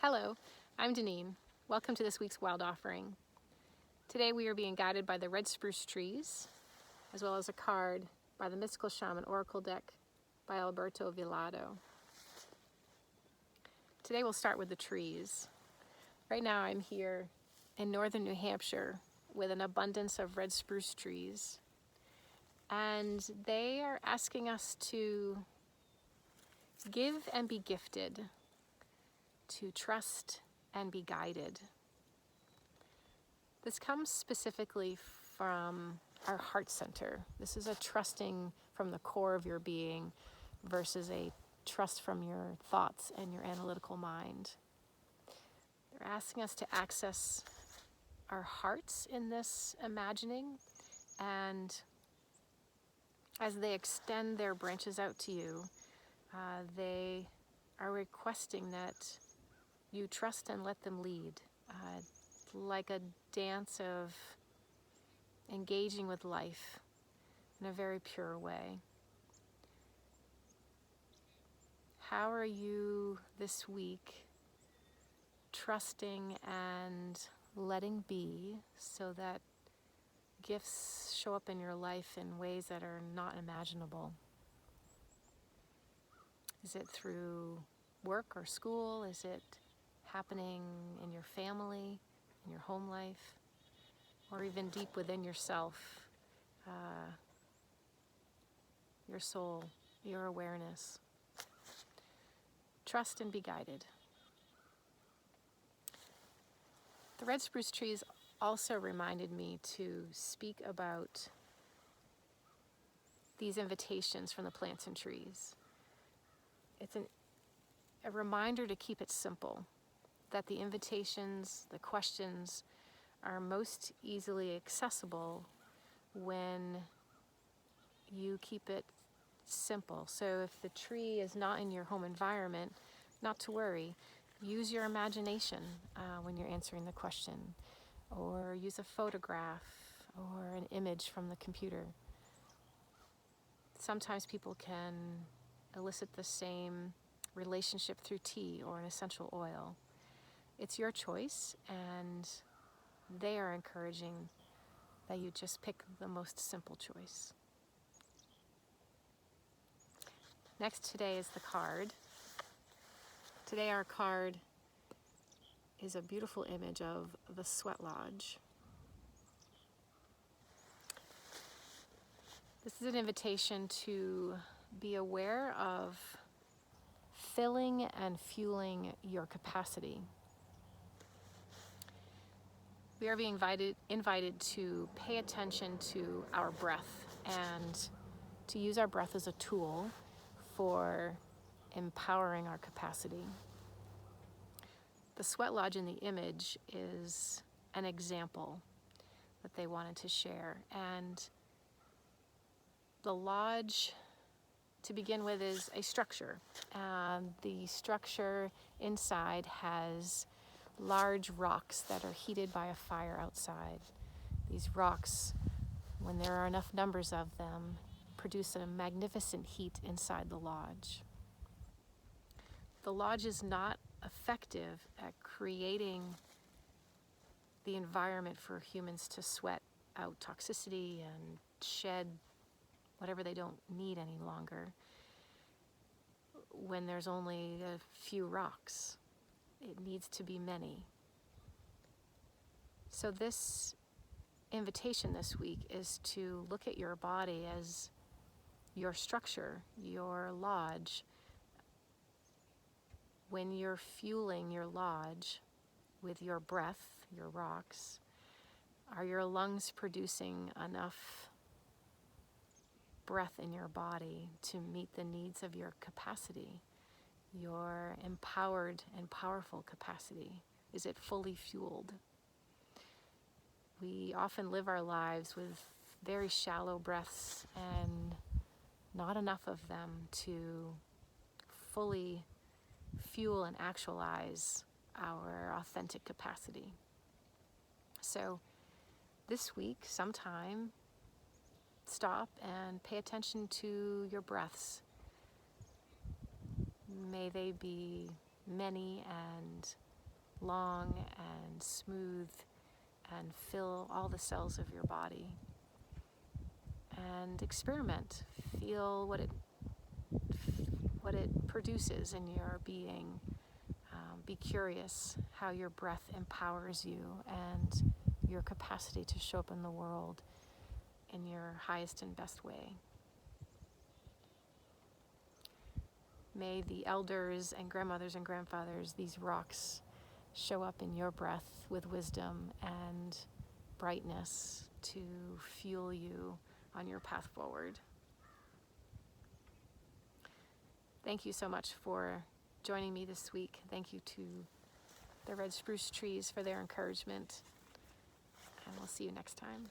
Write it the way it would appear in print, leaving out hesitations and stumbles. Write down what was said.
Hello, I'm Deneen. Welcome to this week's Wild Offering. Today we are being guided by the Red Spruce trees, as well as a card by the Mystical Shaman Oracle deck by Alberto Villoldo. Today we'll start with the trees. Right now I'm here in northern New Hampshire with an abundance of red spruce trees, and they are asking us to give and be gifted, to trust and be guided. This comes specifically from our heart center. This is a trusting from the core of your being versus a trust from your thoughts and your analytical mind. They're asking us to access our hearts in this imagining, and as they extend their branches out to you, they are requesting that you trust and let them lead, like a dance of engaging with life in a very pure way. How are you this week trusting and letting be so that gifts show up in your life in ways that are not imaginable? Is it through work or school? Is it happening in your family, in your home life, or even deep within yourself, your soul, your awareness? Trust and be guided. The red spruce trees also reminded me to speak about these invitations from the plants and trees. It's a reminder to keep it simple, that the invitations, the questions are most easily accessible when you keep it simple. So if the tree is not in your home environment, not to worry. Use your imagination when you're answering the question, or use a photograph or an image from the computer. Sometimes people can elicit the same relationship through tea or an essential oil. It's your choice, and they are encouraging that you just pick the most simple choice. Next today is the card. Today our card is a beautiful image of the sweat lodge. This is an invitation to be aware of filling and fueling your capacity. We are being invited to pay attention to our breath and to use our breath as a tool for empowering our capacity. The sweat lodge in the image is an example that they wanted to share. And the lodge, to begin with, is a structure. The structure inside has large rocks that are heated by a fire outside. These rocks, when there are enough numbers of them, produce a magnificent heat inside the lodge. The lodge is not effective at creating the environment for humans to sweat out toxicity and shed whatever they don't need any longer when there's only a few rocks. It needs to be many. So this invitation this week is to look at your body as your structure, your lodge. When you're fueling your lodge with your breath, your rocks, are your lungs producing enough breath in your body to meet the needs of your capacity, your empowered and powerful capacity? Is it fully fueled? We often live our lives with very shallow breaths and not enough of them to fully fuel and actualize our authentic capacity. So this week, sometime, stop and pay attention to your breaths. May they be many and long and smooth and fill all the cells of your body. And experiment. Feel what it produces in your being. Be curious how your breath empowers you and your capacity to show up in the world in your highest and best way. May the elders and grandmothers and grandfathers, these rocks, show up in your breath with wisdom and brightness to fuel you on your path forward. Thank you so much for joining me this week. Thank you to the Red Spruce trees for their encouragement. And we'll see you next time.